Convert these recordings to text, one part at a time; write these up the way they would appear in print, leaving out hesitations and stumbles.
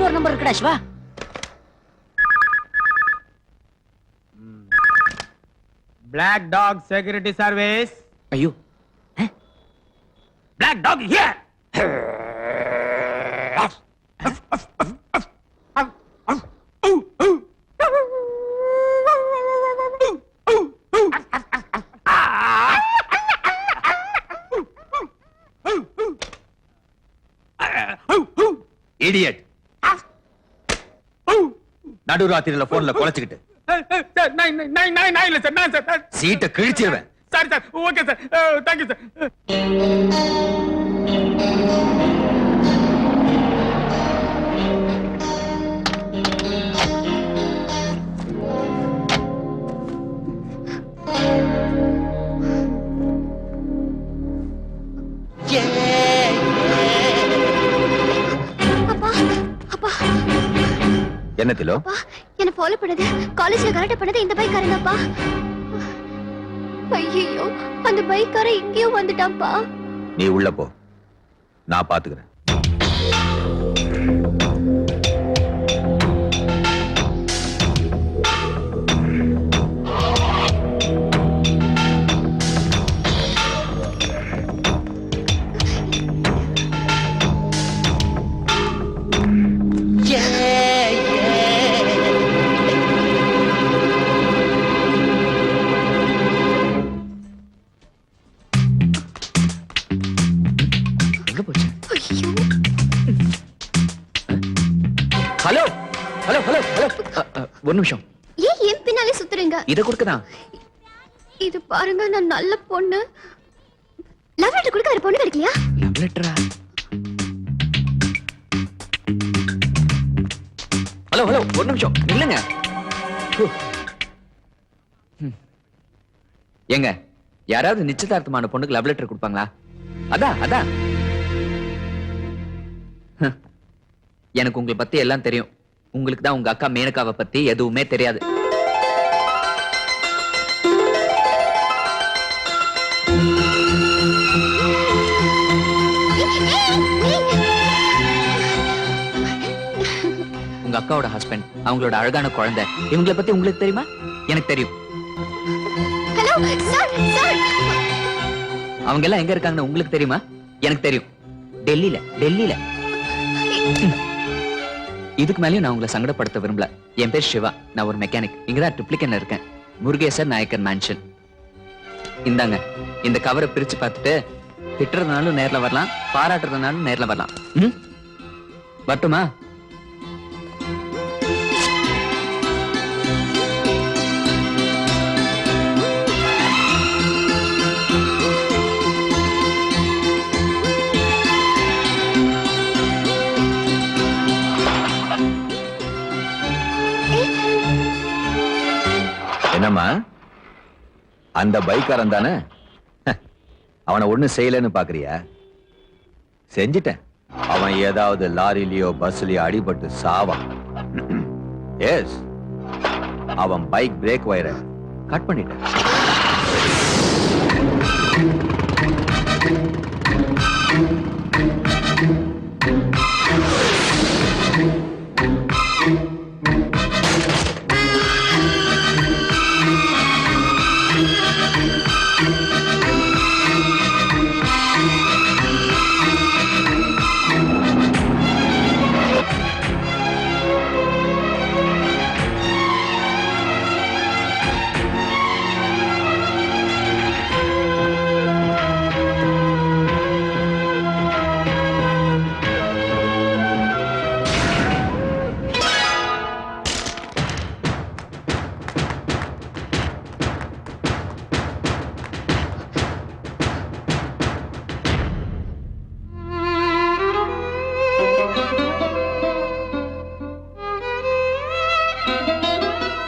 இன்னொரு நம்பர் இருக்குடா Siva. Black Dog Security Service. ஐயோ, Black Dog here. Idiot. நடுராத்திரில போன்ல குலைச்சுக்கிட்டு சீட்டை கிழிச்சிருவேன். Sorry sir. Okay sir. Thank you sir. என்ன திலோ? என்ன ஃபாலோ பண்ணது, காலேஜ்ல கரெக்ட் பண்ணது இந்த பைக்காரங்கப்பா. ஐயோ, அந்த பைக்கார இங்கேயும் வந்துட்டான்ப்பா. நீ உள்ள போ, நான் பாத்துக்கிறேன். ஹலோ ஹலோ ஹலோ ஹலோ, ஒரு நிமிஷம். ஏன் என் பின்னாலே சுத்துறீங்க? இத கொடுக்கதான். இது பாருங்க, நான் நல்ல பொண்ணு. லவ் லெட்டர் கொடுக்க வேற பொண்ணு கிடைக்கலையா? லவ் லெட்டரா? ஹலோ ஹலோ, ஒரு நிமிஷம் இல்லங்க. ஏங்க, யாராவது நிச்சயதார்த்தமான பொண்ணுக்கு லவ் லெட்டர் கொடுப்பாங்களா? அதான் அதான். எனக்கு உங்களை பத்தி எல்லாம் தெரியும். உங்களுக்கு தான் உங்க அக்கா மேனகாவை பத்தி எதுவுமே தெரியாது. உங்க அக்காவோட ஹஸ்பண்ட், அவங்களோட அழகான குழந்தை, இவங்களை பத்தி உங்களுக்கு தெரியுமா? எனக்கு தெரியும். Hello sir, sir. அவங்க எல்லாம் எங்க இருக்காங்கன்னு உங்களுக்கு தெரியுமா? எனக்கு தெரியும். டெல்லியில டெல்லியில. இதுக்கு மேலயும் நான் உங்களை சங்கடப்படுத்த விரும்பல. என் பேர் சிவா, நான் ஒரு மெக்கானிக். இங்கதான் ட்ரிப்ளிகன்ல இருக்கேன். முருகேசர் நாயக்கர் மேன்ஷன். இந்தாங்க, இந்த கவரை பிரிச்சு பார்த்துட்டு திட்டுறதுனாலும் நேர்ல வரலாம், பாராட்டுறதுனாலும் நேர்ல வரலாம். வரட்டுமா? என்னம்மா, அந்த பைக்காரன் தானே? அவனை ஒண்ணும் செய்யலன்னு பாக்குறியா? செஞ்சிட்டேன். அவன் ஏதாவது லாரிலயோ பஸ்லயோ அடிபட்டு சாவான். எஸ், அவன் பைக் பிரேக் வயரை கட் பண்ணிட்டான்.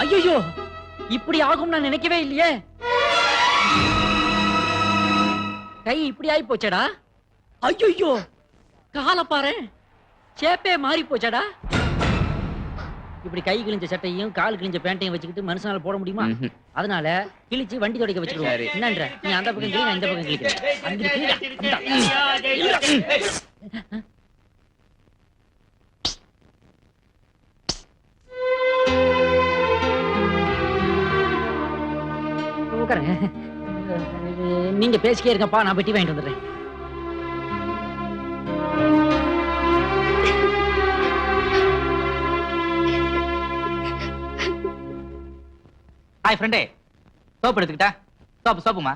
ஐயோ, இப்படி ஆகும் நான் நினைக்கவே இல்லையே. கை இப்படி ஆயி போச்சடா. ஐயோ, கால பாரு, சேப்பே மாறி போச்சடா. இப்படி கை கிழிஞ்ச சட்டையும் கால் கிழிஞ்ச பேண்டையும் வச்சுக்கிட்டு மனுஷனால போட முடியுமா? அதனால கிழிச்சு வண்டி துடைக்க வச்சிருவோம். என்னன்ற நீ அந்த பக்கம் கிளி, நான் இந்த பக்கம் கிளிக்கிறேன். உட்காருங்க. நீங்க பேசிக்கே இருங்கப்பா, நான் பெட்டி வாங்கிட்டு வந்துடுறேன். ஹாய் ஃப்ரெண்டே, சோப்பு எடுத்துக்கிட்டா? சோப்புமா?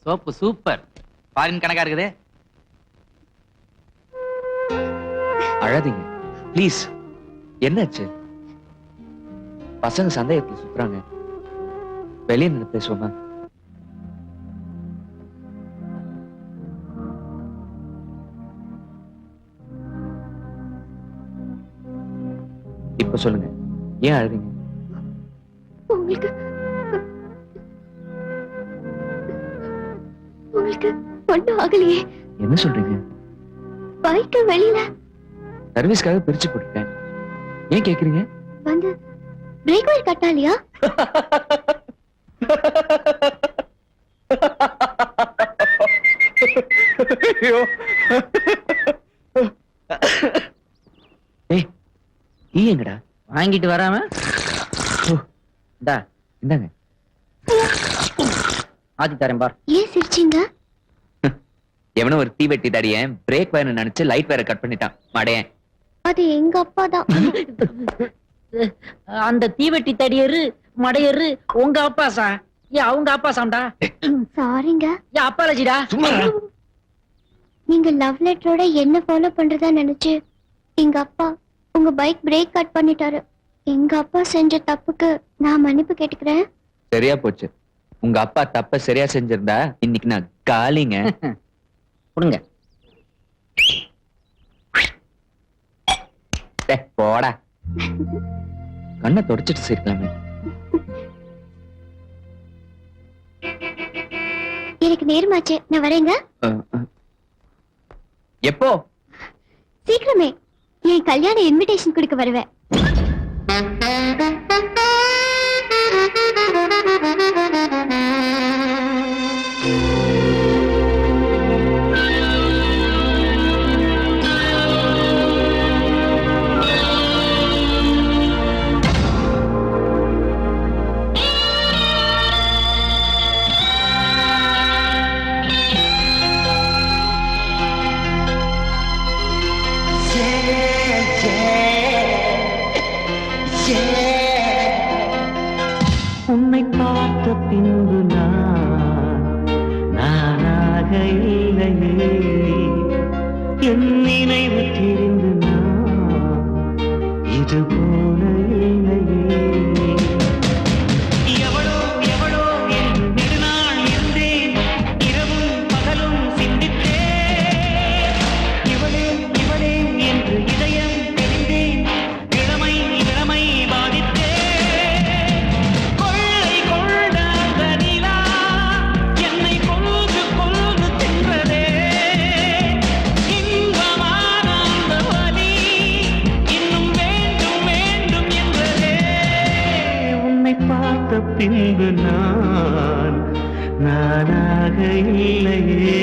சோப்பு சூப்பர், ஃபாரின் கணக்கா இருக்குது. அழாதீங்க ப்ளீஸ். என்னாச்சு? பசங்க சந்தேகத்துல சுத்துறாங்க. வெளியே நின்று பேசுவோமா? இப்ப சொல்லுங்க, ஏன் அழுறீங்க? உங்களுக்கு உங்களுக்கு ஒண்ணும் ஆகலையே? என்ன சொல்றீங்க? பைக்கு வெளியில சர்வீஸ்க்காக பிரிச்சு போட்டுருக்கேன். ஏன் கேக்குறீங்க? வந்து பிரேக் ஆயில் கட்டாலியா? ஏய், ஈ எங்கடா? வாங்கிட்டு வராம இந்தாங்க. ஆத்தி தரேன் பார். ஏன் சிரிச்சீங்க? எவனோ ஒரு தீவெட்டி தாடிய பிரேக் வேற நினைச்சு லைட் வேற கட் பண்ணிட்டான் மடையன். அது எங்க அப்பா தான். அந்த தீவெட்டி தடியரு மடையரு உங்க அப்பா சா? ஏன் அவங்க அப்பா சாம்டா? சாரிங்க. ஏன் அப்பாலஜிடா? சும்மா நீங்க லவ் லெட்டரோட என்ன ஃபாலோ பண்றதா நினைச்சு எங்க அப்பா உங்க பைக் பிரேக் கட் பண்ணிட்டாரு. எங்க அப்பா செஞ்ச தப்புக்கு நான் மன்னிப்பு கேட்டுக்கிறேன். சரியா போச்சு. உங்க அப்பா தப்ப சரியா செஞ்சிருந்தா இன்னைக்கு நான் காலிங்க. கொடுங்க. போடா, கண்ணை தொடச்சிட்டு சேர்க்கலாமே. எனக்கு நேரமாச்சு, நான் வரேங்க. எப்போ? சீக்கிரமே. என் கல்யாண இன்விடேஷன் கொடுக்க வருவேன். உன்னை பார்த்த பின்பு நானாக இல்லையே, என் நினைவு தெரிந்து நான் இது போல இல்லையே. எவளோ எவளோ என்று நெடுநாள் இருந்தேன், இரவும் பகலும் சிந்தித்தேன். இவளே இவளே என்று இதயம் தெரிந்தேன், இளமை இளமை பாதித்தேன். பின்பு நானாக இல்லையே.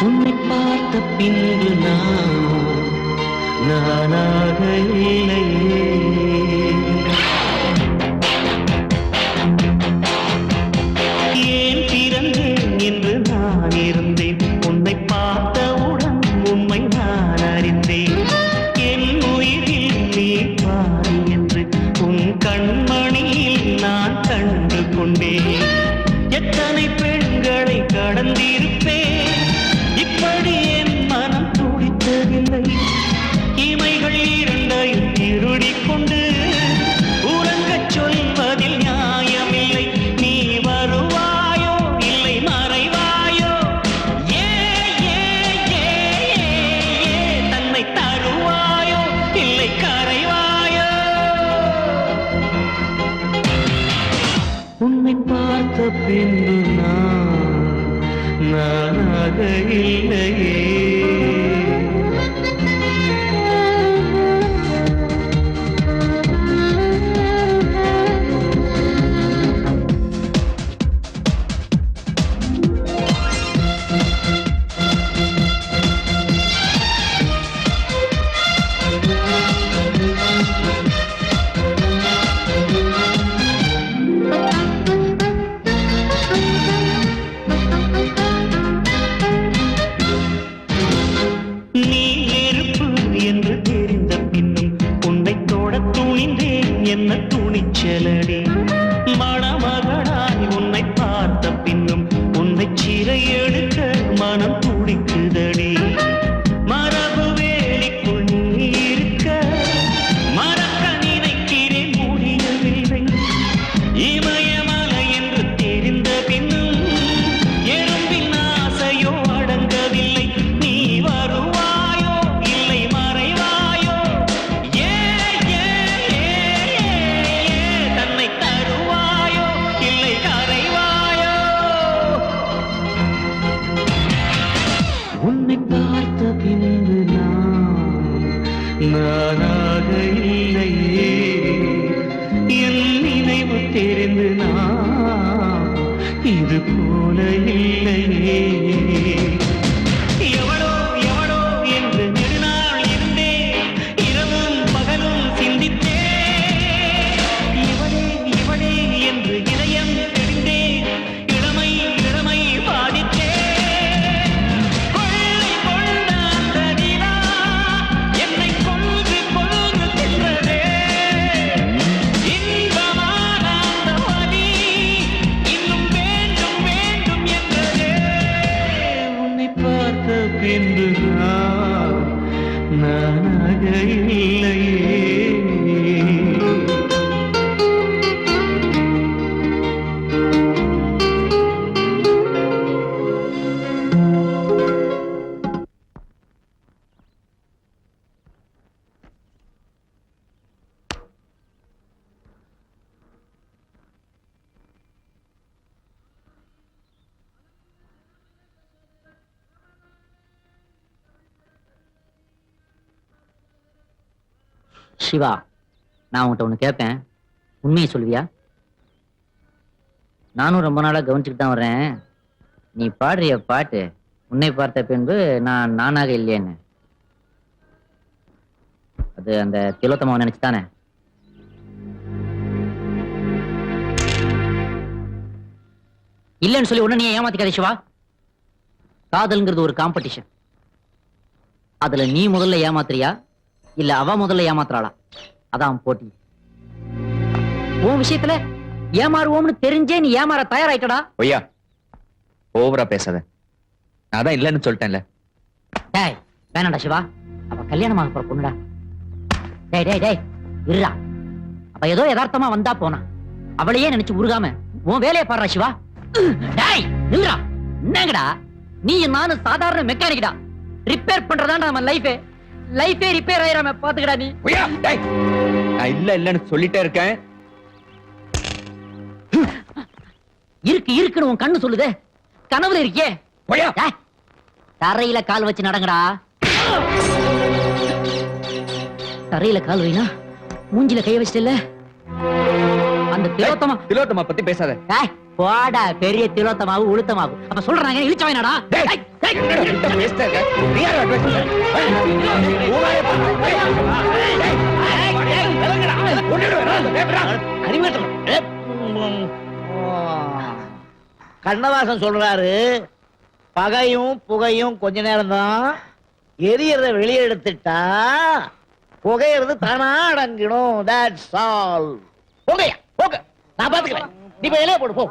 உன்னை பார்த்த பின்பு நானாக இல்லையே. ஏன் பிறந்தேன் என்று நான் இருந்தேன், உன்னை பார்த்தவுடன் உண்மை நான் அறிந்தேன். என் உயிரில் நீ பாரி என்று உன் கண்மணியில் நான் கண்டு கொண்டேன். எத்தனை பெண்களை கடந்திருப்பேன், இப்படி என் மனம் துடித்ததில்லை. இமைகள் இரண்டையும் திருடிக் கொண்டு உறங்கச் சொல்வதில் நியாயமில்லை. நீ வருவாயோ இல்லை மறைவாயோ, ஏ ஏ ஏ ஏ தன்னை தருவாயோ இல்லை கரைவாயோ. உன்னை பார்த்த பின்பு நானாக இல்லையே. நீ நெருப்பு என்று தெரிந்த பின்னும் உன்னை தொட துணிந்தேன் என்ன துணிச்சலடி. மணமகனாய் உன்னை பார்த்த பின்னும் உன்னை சிறை எடுக்க மனம் துடிக்குதடி. மரபு வேலிக்குள் நீ இருக்க மறக்க நினைக்கிறேன் முடியவில்லை. இமயமலை என்று தெரிந்த பின்னும் எறும்பின் ஆசையோ அடங்கவில்லை. நீ வருவாயோ இல்லை மறைவாயோ, ஏ ஏ ஏ தன்னை தருவாயோ இல்லை கரைவாயோ. உன்னை பார்த்த பின்பு நானாக இல்லையே. என் நினைவு தெரிந்து நான் இது போல இல்லையே. எவளோ எவளோ என்று நெடுநாள் இருந்தேன், இரவும் பகலும் சிந்தித்தேன். இவளே இவளே என்று இதயம் தெரிந்தேன், இளமை இளமை பாடித்தேன். கொள்ளை கொண்ட அந்த நிலா என்னை கொன்று கொன்று தின்றதே. இன்பமான அந்த வலி இன்னும் வேண்டும் வேண்டும் என்றதே. உன்னை பார்த்த பின்பு நானாக இல்லையே. சிவா, நான் உன்கிட்ட ஒண்ணு கேட்பேன், உண்மையை சொல்லுவியா? நானும் ரொம்ப நாளா கவனிச்சுட்டு தான் வர்றேன். நீ பாடுறிய பாட்டு உன்னை பார்த்த பின்பு நான் நானாக இல்லையேன்னு, அது அந்த திலோத்தமாவை நினைச்சுதானே? இல்லைன்னு சொல்லி உடனே நீ ஏமாத்திக்காத சிவா. காதல்ங்கிறது ஒரு காம்படிஷன். அதுல நீ முதல்ல ஏமாத்துறியா இல்ல அவ முதல்ல ஏமாத்துறாளா? அதான் போட்டி. உன் விஷயத்துல ஏமாறுவோம்னு தெரிஞ்சே நீ ஏமாற தயாராயிட்டடா. ஒய்யா, ஓவரா பேசாத. நான் தான் இல்லைன்னு சொல்லிட்டேன்ல. டேய் வேணாடா சிவா, அவ கல்யாணமாக போற பொண்ணுடா. டேய் டேய் டேய் இருடா, அவ ஏதோ யதார்த்தமா வந்தா போனா, அவளையே நினைச்சு உருகாம உன் வேலையை பாடுறா சிவா. டேய் நில்றா. என்னங்கடா நீ நானும் சாதாரண மெக்கானிக்டா. ரிப்பேர் பண்றதாண்டா நம்ம லைஃபே ரிப்பேர் ஆயிராம பாத்துக்கடா நீ. ஒய்யா, டேய், நான் இல்லைன்னு சொல்லிட்டே இருக்கேன். இருக்குன்னு உன் கண்ணு சொல்லுதே, கனவுல இருக்கே. ஒய்யா, டேய், தரையில கால் வச்சு நடங்கடா. தரையில கால் வைனா மூஞ்சில கை வச்சிட்டல. அந்த திலோத்தமா பத்தி பேசாத. டேய் போடா, பெரிய திலோத்தமாவு உளுத்தமாவு. அப்ப சொல்றாங்க இழுச்சவனடா. கண்ணதாசன் சொல்றாரு, பகையும் புகையும் கொஞ்ச நேரம் தான், எரியறத வெளியே எடுத்துட்டா புகையிறது தானா அடங்கிடும். That's all. போங்கய்யா போங்க, நான் பாத்துக்கிறேன். நீ போய் இலைய போடு போ.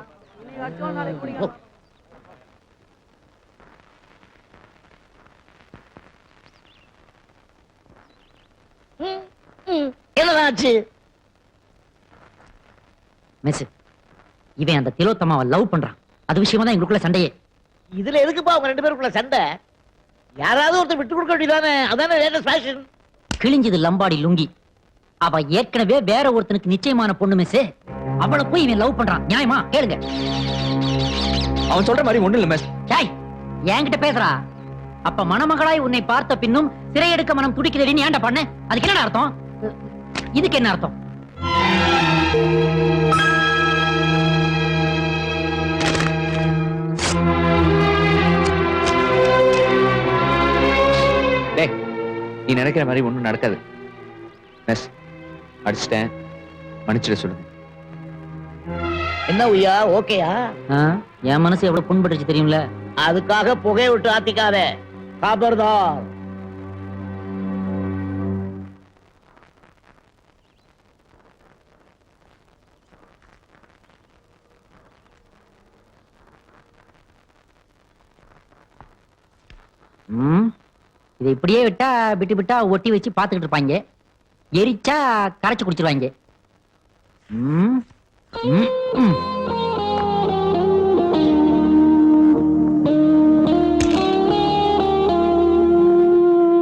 என்னதாச்சு? மிஸ், இவன் அந்த திலோத்தமாவை லவ் பண்றான். அது விஷயமா தான் எங்களுக்குள்ள சண்டையே. இதுல எதுக்குப்பா உங்க ரெண்டு பேருக்குள்ள சண்டை? யாராவது ஒருத்தர் விட்டு கொடுக்க வேண்டியதானே? அதானே லேட்டஸ்ட் ஃபேஷன். கிழிஞ்சது லம்பாடி லுங்கி. அவ ஏற்கனவே வேற ஒருத்தனுக்கு நிச்சயமான பொண்ணு மிஸ். அவளை போய் இவன் லவ் பண்றான். நியாயமா கேளுங்க. அவன் சொல்ற மாதிரி ஒண்ணு இல்ல மிஸ். டேய் என்கிட்ட பேசுறா. அப்ப மணமகளாய் உன்னை பார்த்த பின்னும் சிறையெடுக்க மனம் துடிக்கிறேன்னு ஏன்டா பண்ண? அதுக்கு என்ன அர்த்தம்? இதுக்கு என்ன அர்த்தம்? டேய், நீ நினைக்கிற மாதிரி ஒண்ணும் நடக்காது. மிஸ், அடிச்சிட்டேன், மன்னிச்சிட சொல்லுங்க. என்ன உய்யா, ஓகேயா? என் மனசு எவ்வளவு புண்பட்டுச்சு தெரியும்ல? அதுக்காக புகையை விட்டு ஆத்திக்காத. காபர்தார். இதை இப்படியே விட்டா விட்டு விட்டா ஒட்டி வச்சு பாத்துக்கிட்டு இருப்பாங்க. எரிச்சா கரைச்சு குடிச்சிருவாங்க.